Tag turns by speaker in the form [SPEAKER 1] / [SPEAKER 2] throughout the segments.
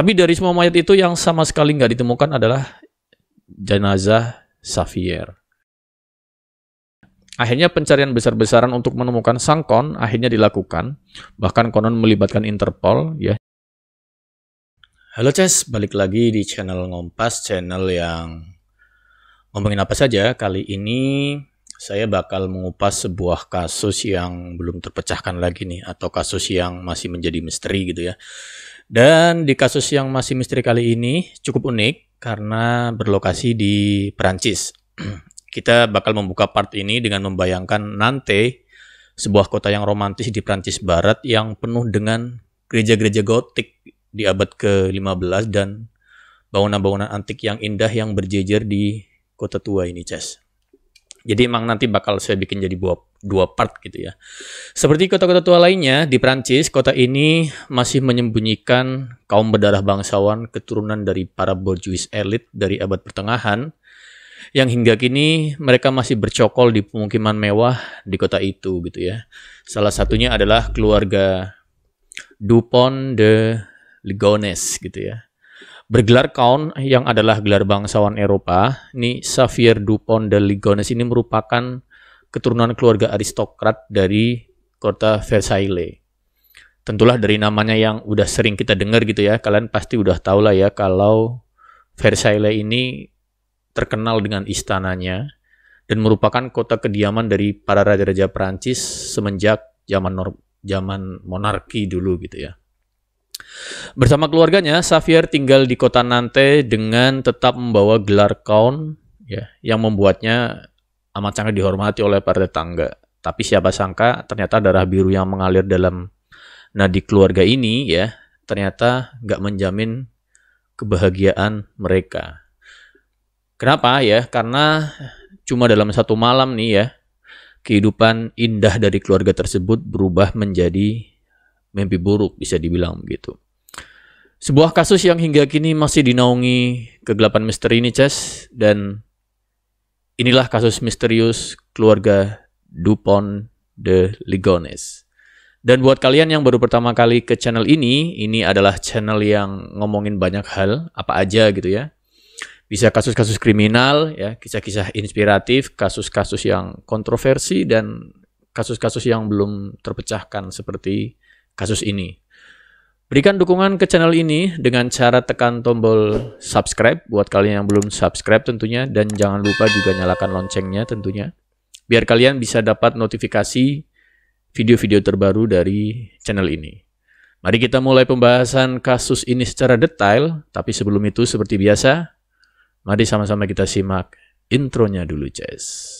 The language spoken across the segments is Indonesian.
[SPEAKER 1] Tapi dari semua mayat itu yang sama sekali nggak ditemukan adalah jenazah Xavier. Akhirnya pencarian besar-besaran untuk menemukan sang Count akhirnya dilakukan, bahkan konon melibatkan Interpol, ya. Halo Ces, balik lagi di channel Ngompas, channel yang ngomongin apa saja. Kali ini saya bakal mengupas sebuah kasus yang belum terpecahkan lagi nih, atau kasus yang masih menjadi misteri gitu ya. Dan di kasus yang masih misteri kali ini cukup unik karena berlokasi di Perancis. Kita bakal membuka part ini dengan membayangkan Nantes, sebuah kota yang romantis di Prancis Barat yang penuh dengan gereja-gereja gotik di abad ke-15 dan bangunan-bangunan antik yang indah yang berjejer di kota tua ini, Ces. Jadi emang nanti bakal saya bikin jadi dua part gitu ya. Seperti kota-kota tua lainnya di Prancis, kota ini masih menyembunyikan kaum berdarah bangsawan keturunan dari para bourgeois elit dari abad pertengahan, yang hingga kini mereka masih bercokol di pemukiman mewah di kota itu gitu ya. Salah satunya adalah keluarga Dupont de Ligonnès gitu ya. Bergelar Count yang adalah gelar bangsawan Eropa, ini Xavier Dupont de Ligonnès ini merupakan keturunan keluarga aristokrat dari kota Versailles. Tentulah dari namanya yang udah sering kita dengar gitu ya, kalian pasti udah tahu lah ya kalau Versailles ini terkenal dengan istananya dan merupakan kota kediaman dari para raja-raja Prancis semenjak zaman monarki dulu gitu ya. Bersama keluarganya, Xavier tinggal di kota Nantes dengan tetap membawa gelar Count ya, yang membuatnya amat sangat dihormati oleh para tetangga. Tapi siapa sangka ternyata darah biru yang mengalir dalam nadi keluarga ini ya, ternyata nggak menjamin kebahagiaan mereka. Kenapa ya? Karena cuma dalam satu malam nih ya, kehidupan indah dari keluarga tersebut berubah menjadi mimpi buruk, bisa dibilang begitu. Sebuah kasus yang hingga kini masih dinaungi kegelapan misteri ini, Ces. Dan inilah kasus misterius keluarga Dupont de Ligonnès. Dan buat kalian yang baru pertama kali ke channel ini adalah channel yang ngomongin banyak hal, apa aja gitu ya. Bisa kasus-kasus kriminal, ya, kisah-kisah inspiratif, kasus-kasus yang kontroversi, dan kasus-kasus yang belum terpecahkan seperti kasus ini. Berikan dukungan ke channel ini dengan cara tekan tombol subscribe buat kalian yang belum subscribe tentunya, dan jangan lupa juga nyalakan loncengnya tentunya, biar kalian bisa dapat notifikasi video-video terbaru dari channel ini. Mari kita mulai pembahasan kasus ini secara detail, tapi sebelum itu seperti biasa, mari sama-sama kita simak intronya dulu, Ces.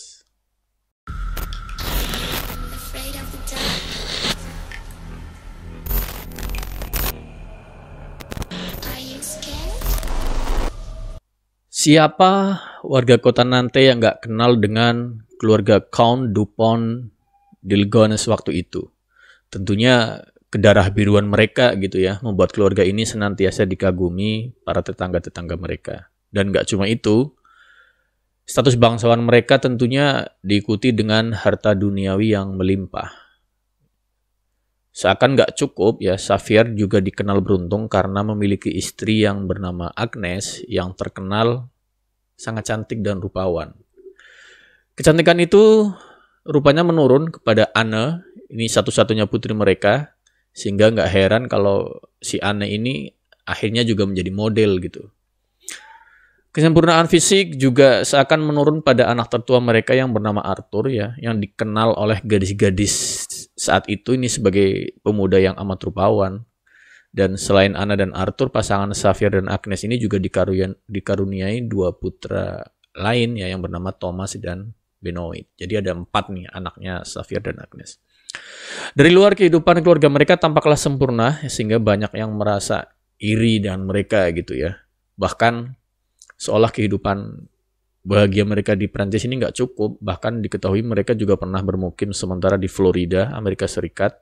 [SPEAKER 1] Siapa warga kota Nantes yang nggak kenal dengan keluarga Count Dupont de Ligonnès waktu itu? Tentunya kedarah biruan mereka gitu ya, membuat keluarga ini senantiasa dikagumi para tetangga-tetangga mereka. Dan gak cuma itu, status bangsawan mereka tentunya diikuti dengan harta duniawi yang melimpah. Seakan gak cukup ya, Xavier juga dikenal beruntung karena memiliki istri yang bernama Agnes yang terkenal sangat cantik dan rupawan. Kecantikan itu rupanya menurun kepada Anne, ini satu-satunya putri mereka, sehingga gak heran kalau si Anne ini akhirnya juga menjadi model gitu. Kesempurnaan fisik juga seakan menurun pada anak tertua mereka yang bernama Arthur ya, yang dikenal oleh gadis-gadis saat itu ini sebagai pemuda yang amat rupawan. Dan selain Anna dan Arthur, pasangan Xavier dan Agnes ini juga dikaruniai dua putra lain ya, yang bernama Thomas dan Benoit. Jadi ada 4 nih anaknya Xavier dan Agnes. Dari luar, kehidupan keluarga mereka tampaklah sempurna sehingga banyak yang merasa iri dengan mereka gitu ya. Bahkan seolah kehidupan bahagia mereka di Prancis ini nggak cukup. Bahkan diketahui mereka juga pernah bermukim sementara di Florida, Amerika Serikat.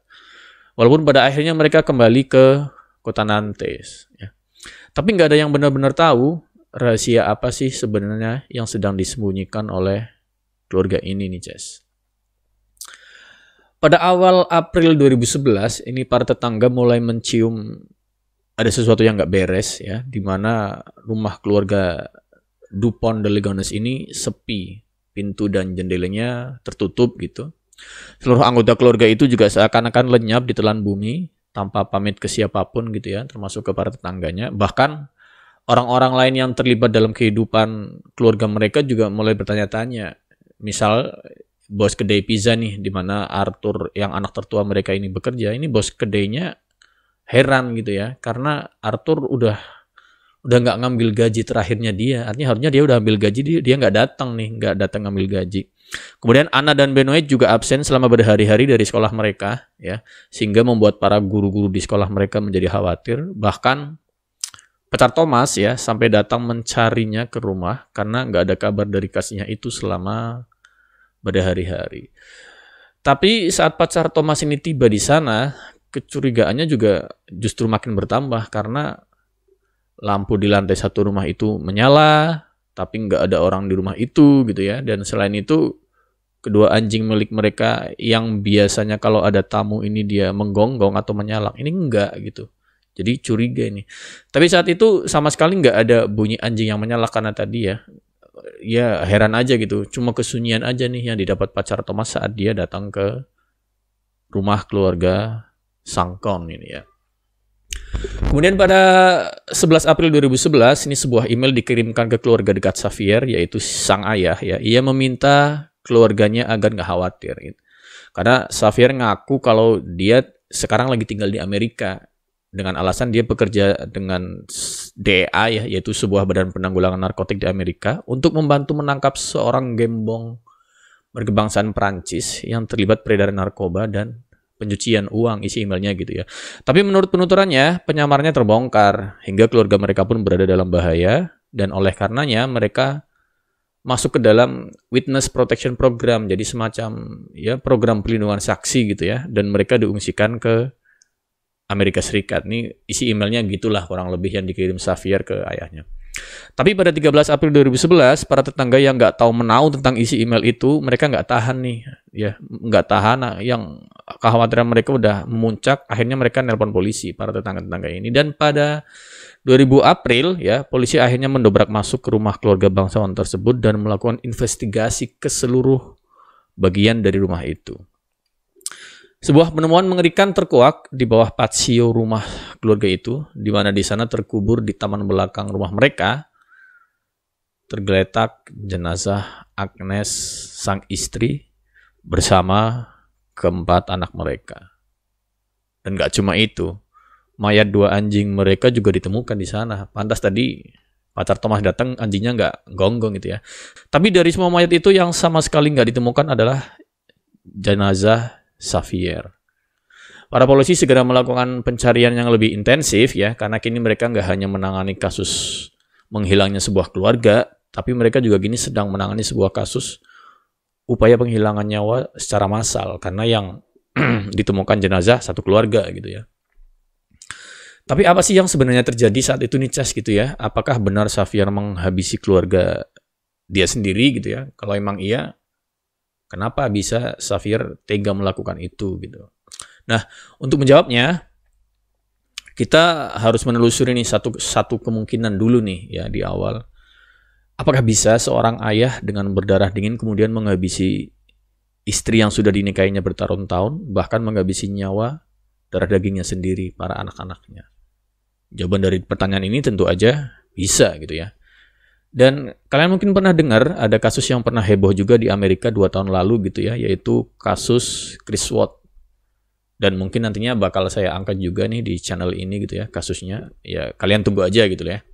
[SPEAKER 1] Walaupun pada akhirnya mereka kembali ke kota Nantes. Ya. Tapi nggak ada yang benar-benar tahu rahasia apa sih sebenarnya yang sedang disembunyikan oleh keluarga ini nih, Ces. Pada awal April 2011, ini para tetangga mulai mencium ada sesuatu yang nggak beres ya, di mana rumah keluarga Dupont de Ligonnès ini sepi, pintu dan jendelanya tertutup gitu. Seluruh anggota keluarga itu juga seakan-akan lenyap di telan bumi tanpa pamit ke siapapun gitu ya, termasuk ke para tetangganya. Bahkan orang-orang lain yang terlibat dalam kehidupan keluarga mereka juga mulai bertanya-tanya. Misal bos kedai pizza nih, di mana Arthur yang anak tertua mereka ini bekerja, ini bos kedainya heran gitu ya, karena Arthur udah nggak ngambil gaji terakhirnya dia. Artinya harusnya dia udah ambil gaji, dia nggak datang ngambil gaji. Kemudian Anna dan Benoit juga absen selama berhari-hari dari sekolah mereka ya, sehingga membuat para guru-guru di sekolah mereka menjadi khawatir. Bahkan pacar Thomas ya sampai datang mencarinya ke rumah karena nggak ada kabar dari kasihnya itu selama berhari-hari. Tapi saat pacar Thomas ini tiba di sana, kecurigaannya juga justru makin bertambah karena lampu di lantai satu rumah itu menyala, tapi nggak ada orang di rumah itu gitu ya. Dan selain itu, kedua anjing milik mereka yang biasanya kalau ada tamu ini dia menggonggong atau menyalak, ini enggak gitu. Jadi curiga ini. Tapi saat itu sama sekali nggak ada bunyi anjing yang menyalak karena tadi ya heran aja gitu. Cuma kesunyian aja nih yang didapat pacar Thomas saat dia datang ke rumah keluarga Sangkon ini ya. Kemudian pada 11 April 2011 ini sebuah email dikirimkan ke keluarga dekat Xavier, yaitu sang ayah ya. Ia meminta keluarganya agar nggak khawatir gitu. Karena Xavier ngaku kalau dia sekarang lagi tinggal di Amerika dengan alasan dia bekerja dengan DEA ya, yaitu sebuah badan penanggulangan narkotik di Amerika, untuk membantu menangkap seorang gembong berkebangsaan Prancis yang terlibat peredaran narkoba dan pencucian uang, isi emailnya gitu ya. Tapi menurut penuturannya, penyamarnya terbongkar hingga keluarga mereka pun berada dalam bahaya, dan oleh karenanya mereka masuk ke dalam Witness Protection Program, jadi semacam ya program pelindungan saksi gitu ya, dan mereka diungsikan ke Amerika Serikat. Ini isi emailnya gitulah kurang lebih yang dikirim Xavier ke ayahnya. Tapi pada 13 April 2011, para tetangga yang nggak tahu menau tentang isi email itu, mereka nggak tahan nih, ya nggak tahan, yang kekhawatiran mereka udah memuncak, akhirnya mereka nelpon polisi, para tetangga-tetangga ini. Dan pada 2000 April, ya polisi akhirnya mendobrak masuk ke rumah keluarga bangsawan tersebut dan melakukan investigasi ke seluruh bagian dari rumah itu. Sebuah penemuan mengerikan terkuak di bawah patio rumah keluarga itu, di mana di sana terkubur di taman belakang rumah mereka, tergeletak jenazah Agnes, sang istri, bersama keempat anak mereka. Dan gak cuma itu, mayat dua anjing mereka juga ditemukan di sana. Pantas tadi pacar Thomas datang, anjingnya nggak gonggong gitu ya. Tapi dari semua mayat itu yang sama sekali nggak ditemukan adalah jenazah Xavier. Para polisi segera melakukan pencarian yang lebih intensif ya, karena kini mereka nggak hanya menangani kasus menghilangnya sebuah keluarga, tapi mereka juga kini sedang menangani sebuah kasus upaya penghilangan nyawa secara massal, karena yang ditemukan jenazah satu keluarga gitu ya. Tapi apa sih yang sebenarnya terjadi saat itu nih Cas gitu ya? Apakah benar Xavier menghabisi keluarga dia sendiri gitu ya? Kalau emang iya, kenapa bisa Xavier tega melakukan itu gitu? Nah, untuk menjawabnya, kita harus menelusuri nih satu kemungkinan dulu nih ya di awal. Apakah bisa seorang ayah dengan berdarah dingin kemudian menghabisi istri yang sudah dinikahinya bertahun-tahun, bahkan menghabisi nyawa darah dagingnya sendiri, para anak-anaknya? Jawaban dari pertanyaan ini tentu aja bisa gitu ya. Dan kalian mungkin pernah dengar ada kasus yang pernah heboh juga di Amerika 2 tahun lalu gitu ya, yaitu kasus Chris Watts. Dan mungkin nantinya bakal saya angkat juga nih di channel ini gitu ya kasusnya. Ya kalian tunggu aja gitu ya.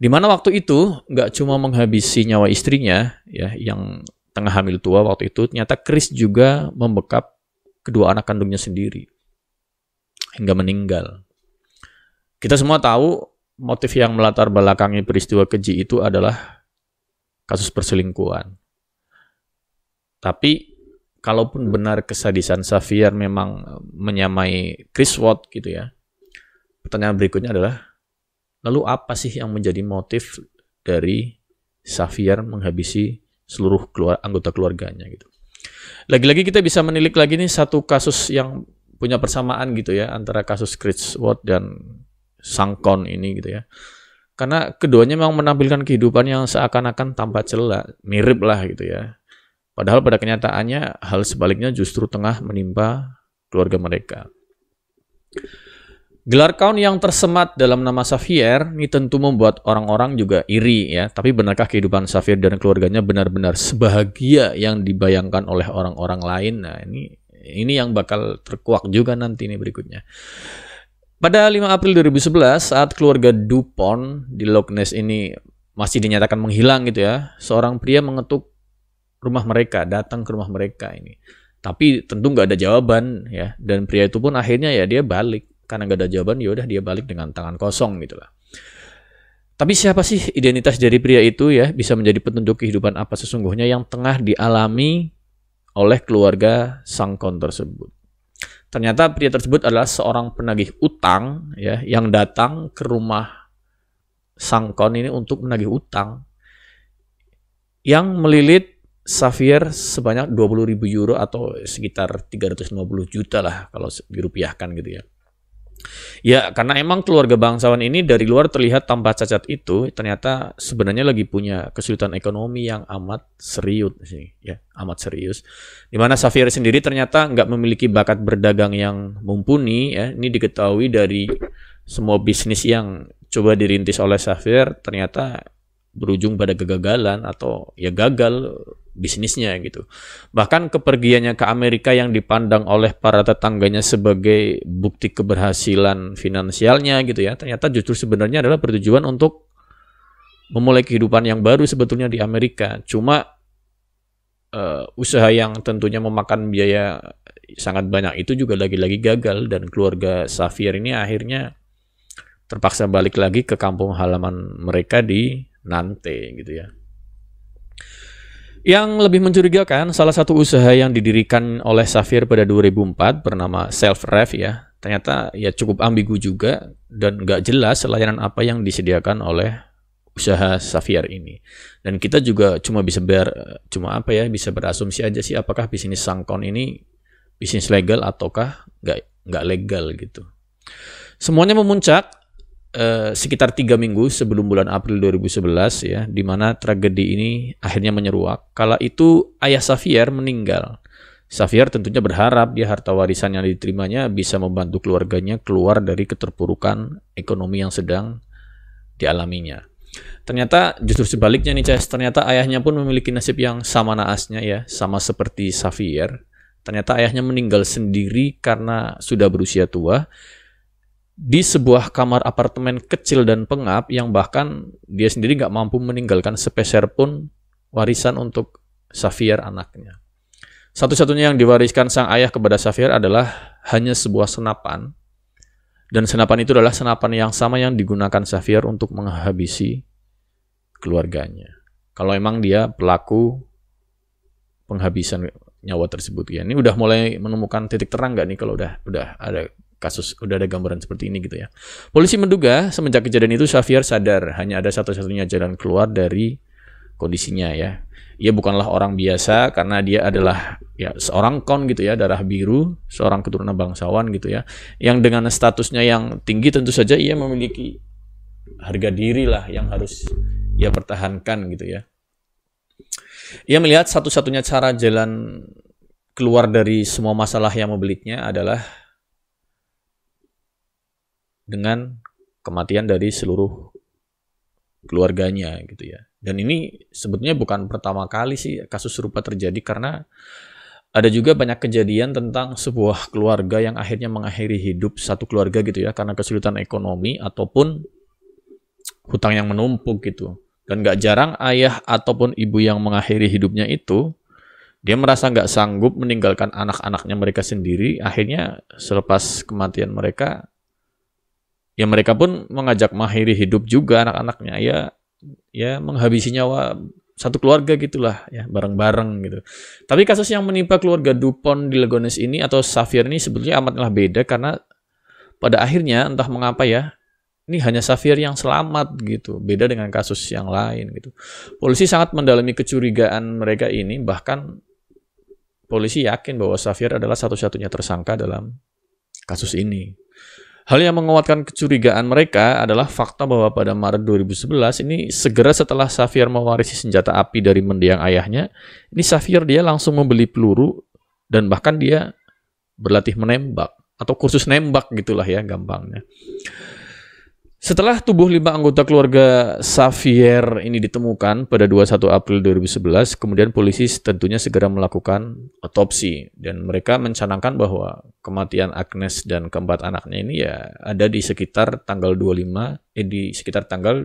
[SPEAKER 1] Dimana waktu itu nggak cuma menghabisi nyawa istrinya ya yang tengah hamil tua waktu itu, ternyata Chris juga membekap kedua anak kandungnya sendiri hingga meninggal. Kita semua tahu motif yang melatar belakangi peristiwa keji itu adalah kasus perselingkuhan. Tapi kalaupun benar kesadisan Xavier memang menyamai Chris Watts gitu ya, pertanyaan berikutnya adalah, lalu apa sih yang menjadi motif dari Xavier menghabisi seluruh anggota keluarganya gitu? Lagi-lagi kita bisa menilik lagi nih satu kasus yang punya persamaan gitu ya antara kasus Chris Watts dan Sangkon ini gitu ya. Karena keduanya memang menampilkan kehidupan yang seakan-akan tanpa celah, mirip lah gitu ya. Padahal pada kenyataannya hal sebaliknya justru tengah menimpa keluarga mereka. Gelar kaun yang tersemat dalam nama Xavier ini tentu membuat orang-orang juga iri ya. Tapi benarkah kehidupan Xavier dan keluarganya benar-benar sebahagia yang dibayangkan oleh orang-orang lain? Nah, ini yang bakal terkuak juga nanti nih berikutnya. Pada 5 April 2011, saat keluarga Dupont di Loch Ness ini masih dinyatakan menghilang gitu ya, seorang pria mengetuk rumah mereka, datang ke rumah mereka ini. Tapi tentu nggak ada jawaban ya, dan pria itu pun akhirnya ya dia balik. Karena nggak ada jawaban, ya udah dia balik dengan tangan kosong gitu lah. Tapi siapa sih identitas dari pria itu ya, bisa menjadi petunjuk kehidupan apa sesungguhnya yang tengah dialami oleh keluarga Sangkon tersebut. Ternyata pria tersebut adalah seorang penagih utang ya yang datang ke rumah Sangkon ini untuk menagih utang yang melilit Xavier sebanyak 20.000 euro atau sekitar 350 juta lah kalau dirupiahkan gitu ya. Ya, karena emang keluarga bangsawan ini dari luar terlihat tanpa cacat itu, ternyata sebenarnya lagi punya kesulitan ekonomi yang amat serius sih, ya, amat serius. Dimana Xavier sendiri ternyata nggak memiliki bakat berdagang yang mumpuni, ya. Ini diketahui dari semua bisnis yang coba dirintis oleh Xavier, ternyata berujung pada kegagalan atau ya gagal bisnisnya gitu. Bahkan kepergiannya ke Amerika yang dipandang oleh para tetangganya sebagai bukti keberhasilan finansialnya gitu ya, ternyata justru sebenarnya adalah bertujuan untuk memulai kehidupan yang baru sebetulnya di Amerika. Cuma usaha yang tentunya memakan biaya sangat banyak itu juga lagi-lagi gagal, dan keluarga Xavier ini akhirnya terpaksa balik lagi ke kampung halaman mereka di Nantes gitu ya. Yang lebih mencurigakan, salah satu usaha yang didirikan oleh Xavier pada 2004 bernama Self-Rev ya, ternyata ya cukup ambigu juga dan nggak jelas layanan apa yang disediakan oleh usaha Xavier ini. Dan kita juga cuma bisa bisa berasumsi aja sih apakah bisnis Sangkon ini bisnis legal ataukah nggak legal gitu. Semuanya memuncak sekitar 3 minggu sebelum bulan April 2011 ya, di mana tragedi ini akhirnya menyeruak. Kala itu ayah Xavier meninggal. Xavier tentunya berharap harta warisan yang diterimanya bisa membantu keluarganya keluar dari keterpurukan ekonomi yang sedang dialaminya. Ternyata justru sebaliknya nih, ternyata ayahnya pun memiliki nasib yang sama naasnya ya, sama seperti Xavier. Ternyata ayahnya meninggal sendiri karena sudah berusia tua, di sebuah kamar apartemen kecil dan pengap yang bahkan dia sendiri nggak mampu meninggalkan sepeser pun warisan untuk Xavier anaknya. Satu-satunya yang diwariskan sang ayah kepada Xavier adalah hanya sebuah senapan, dan senapan itu adalah senapan yang sama yang digunakan Xavier untuk menghabisi keluarganya. Kalau emang dia pelaku penghabisan nyawa tersebut ya. Ini udah mulai menemukan titik terang nggak nih kalau udah ada kasus, udah ada gambaran seperti ini gitu ya. Polisi menduga semenjak kejadian itu Xavier sadar hanya ada satu-satunya jalan keluar dari kondisinya ya. Ia bukanlah orang biasa karena dia adalah ya seorang kon gitu ya, darah biru, seorang keturunan bangsawan gitu ya, yang dengan statusnya yang tinggi tentu saja ia memiliki harga diri lah yang harus ia pertahankan gitu ya. Ia melihat satu-satunya cara jalan keluar dari semua masalah yang membelitnya adalah dengan kematian dari seluruh keluarganya gitu ya. Dan ini sebetulnya bukan pertama kali sih kasus serupa terjadi, karena ada juga banyak kejadian tentang sebuah keluarga yang akhirnya mengakhiri hidup satu keluarga gitu ya, karena kesulitan ekonomi ataupun hutang yang menumpuk gitu. Dan gak jarang ayah ataupun ibu yang mengakhiri hidupnya itu, dia merasa gak sanggup meninggalkan anak-anaknya mereka sendiri. Akhirnya selepas kematian mereka, ya mereka pun mengajak mengakhiri hidup juga anak-anaknya, ya menghabisi nyawa satu keluarga gitulah ya, bareng-bareng gitu. Tapi kasus yang menimpa keluarga Dupont di Loch Ness ini atau Xavier ini sebetulnya amatlah beda, karena pada akhirnya entah mengapa ya, ini hanya Xavier yang selamat gitu, beda dengan kasus yang lain gitu. Polisi sangat mendalami kecurigaan mereka ini, bahkan polisi yakin bahwa Xavier adalah satu-satunya tersangka dalam kasus ini. Hal yang menguatkan kecurigaan mereka adalah fakta bahwa pada Maret 2011 ini segera setelah Xavier mewarisi senjata api dari mendiang ayahnya, ini Xavier dia langsung membeli peluru dan bahkan dia berlatih menembak atau kursus nembak gitulah ya gampangnya. Setelah tubuh 5 anggota keluarga Xavier ini ditemukan pada 21 April 2011, kemudian polisi tentunya segera melakukan otopsi dan mereka mencanangkan bahwa kematian Agnes dan keempat anaknya ini ya ada di sekitar tanggal 25 di sekitar tanggal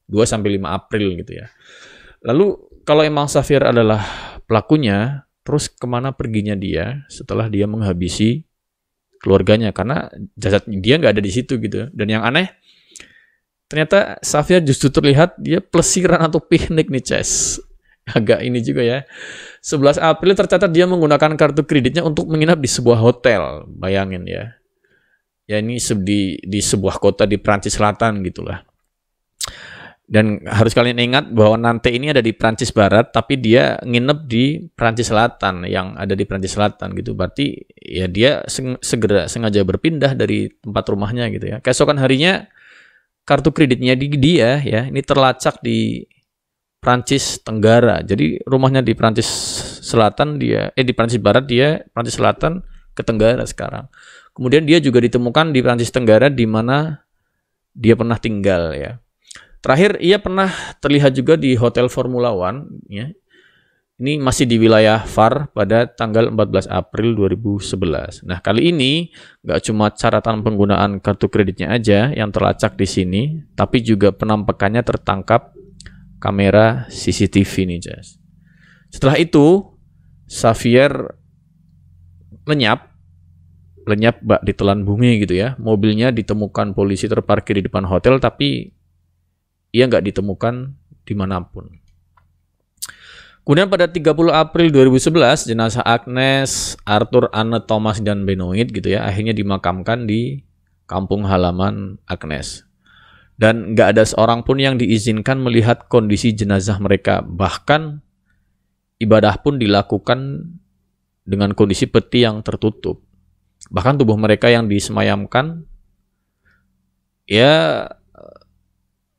[SPEAKER 1] 2 sampai 5 April gitu ya. Lalu kalau emang Xavier adalah pelakunya, terus kemana perginya dia setelah dia menghabisi keluarganya, karena jasad dia nggak ada di situ gitu. Dan yang aneh, ternyata Xavier justru terlihat dia pelesiran atau piknik nih, Ces. Agak ini juga ya. 11 April tercatat dia menggunakan kartu kreditnya untuk menginap di sebuah hotel. Bayangin ya. Ya ini di sebuah kota di Prancis Selatan gitulah. Dan harus kalian ingat bahwa Nantes ini ada di Prancis Barat, tapi dia nginep di Prancis Selatan, yang ada di Prancis Selatan gitu. Berarti ya dia sengaja berpindah dari tempat rumahnya gitu ya. Keesokan harinya kartu kreditnya dia ya ini terlacak di Prancis Tenggara. Jadi rumahnya di Prancis Selatan di Prancis Barat, dia Prancis Selatan ke Tenggara sekarang. Kemudian dia juga ditemukan di Prancis Tenggara di mana dia pernah tinggal ya. Terakhir ia pernah terlihat juga di Hotel Formula One ya. Ini masih di wilayah VAR pada tanggal 14 April 2011. Nah, kali ini nggak cuma catatan penggunaan kartu kreditnya aja yang terlacak di sini, tapi juga penampakannya tertangkap kamera CCTV nih, Jas. Setelah itu, Xavier lenyap bak ditelan bumi gitu ya. Mobilnya ditemukan polisi terparkir di depan hotel, tapi ia nggak ditemukan dimanapun. Kemudian pada 30 April 2011, jenazah Agnes, Arthur, Anne, Thomas, dan Benoit gitu ya, akhirnya dimakamkan di kampung halaman Agnes. Dan nggak ada seorang pun yang diizinkan melihat kondisi jenazah mereka. Bahkan ibadah pun dilakukan dengan kondisi peti yang tertutup. Bahkan tubuh mereka yang disemayamkan ya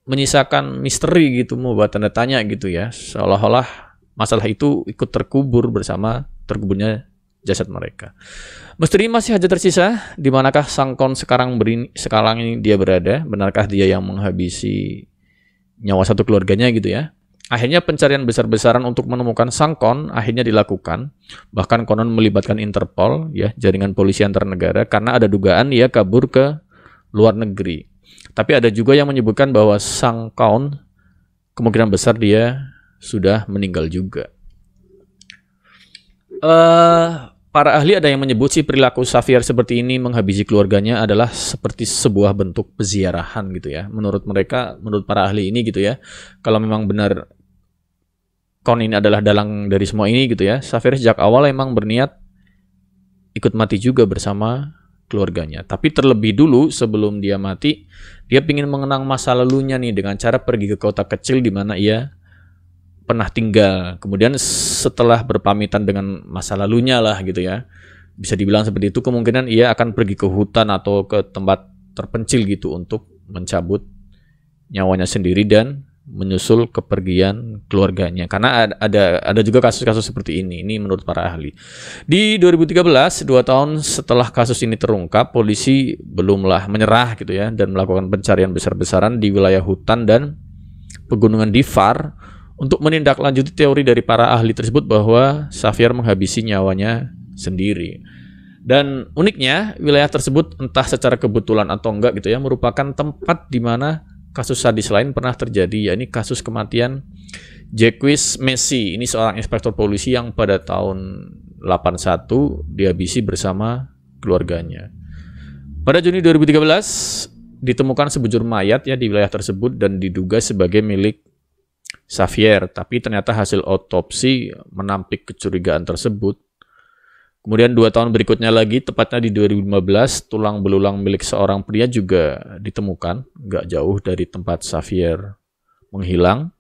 [SPEAKER 1] menyisakan misteri gitu, membuat tanda tanya gitu ya, seolah-olah masalah itu ikut terkubur bersama terkuburnya jasad mereka. Misteri masih saja tersisa, di manakah Sangkon sekarang ini dia berada? Benarkah dia yang menghabisi nyawa satu keluarganya gitu ya? Akhirnya pencarian besar-besaran untuk menemukan Sangkon akhirnya dilakukan, bahkan konon melibatkan Interpol ya, jaringan polisi antar negara, karena ada dugaan ia kabur ke luar negeri. Tapi ada juga yang menyebutkan bahwa Sangkon kemungkinan besar dia sudah meninggal juga. Para ahli ada yang menyebut sih perilaku Xavier seperti ini menghabisi keluarganya adalah seperti sebuah bentuk peziarahan gitu ya. Menurut mereka, menurut para ahli ini gitu ya, kalau memang benar Kon ini adalah dalang dari semua ini gitu ya, Xavier sejak awal emang berniat ikut mati juga bersama keluarganya. Tapi terlebih dulu sebelum dia mati, dia ingin mengenang masa lalunya nih dengan cara pergi ke kota kecil di mana ia pernah tinggal. Kemudian setelah berpamitan dengan masa lalunya lah gitu ya, bisa dibilang seperti itu, kemungkinan ia akan pergi ke hutan atau ke tempat terpencil gitu untuk mencabut nyawanya sendiri dan menyusul kepergian keluarganya. Karena ada juga kasus-kasus seperti ini menurut para ahli. Di 2013, 2 tahun setelah kasus ini terungkap, polisi belumlah menyerah gitu ya dan melakukan pencarian besar-besaran di wilayah hutan dan pegunungan di VAR untuk menindaklanjuti teori dari para ahli tersebut bahwa Xavier menghabisi nyawanya sendiri. Dan uniknya, wilayah tersebut entah secara kebetulan atau enggak gitu ya, merupakan tempat di mana kasus sadis lain pernah terjadi, yakni kasus kematian Jacques Messi. Ini seorang inspektur polisi yang pada tahun 81 dihabisi bersama keluarganya. Pada Juni 2013 ditemukan sebujur mayat ya di wilayah tersebut dan diduga sebagai milik Xavier, tapi ternyata hasil otopsi menampik kecurigaan tersebut. Kemudian 2 tahun berikutnya lagi, tepatnya di 2015, tulang belulang milik seorang pria juga ditemukan, nggak jauh dari tempat Xavier menghilang.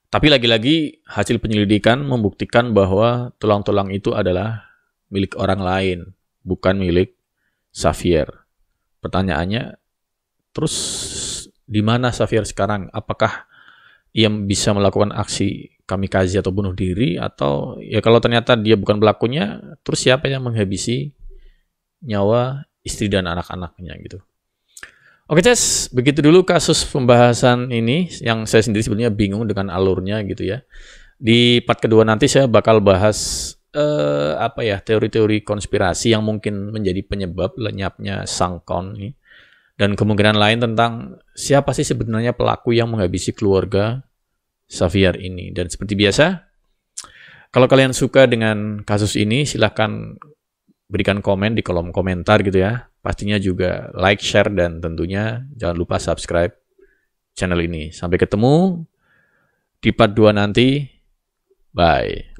[SPEAKER 1] Tapi lagi-lagi hasil penyelidikan membuktikan bahwa tulang-tulang itu adalah milik orang lain, bukan milik Xavier. Pertanyaannya, terus di mana Xavier sekarang? Apakah ia bisa melakukan aksi kamikaze atau bunuh diri, atau ya kalau ternyata dia bukan pelakunya, terus siapa yang menghabisi nyawa istri dan anak-anaknya gitu. Oke Ces, begitu dulu kasus pembahasan ini yang saya sendiri sebenarnya bingung dengan alurnya gitu ya. Di part kedua nanti saya bakal bahas teori-teori konspirasi yang mungkin menjadi penyebab lenyapnya Sangkon ini, dan kemungkinan lain tentang siapa sih sebenarnya pelaku yang menghabisi keluarga Xavier ini. Dan seperti biasa, kalau kalian suka dengan kasus ini, silahkan berikan komen di kolom komentar gitu ya. Pastinya juga like, share, dan tentunya jangan lupa subscribe channel ini. Sampai ketemu di part 2 nanti. Bye.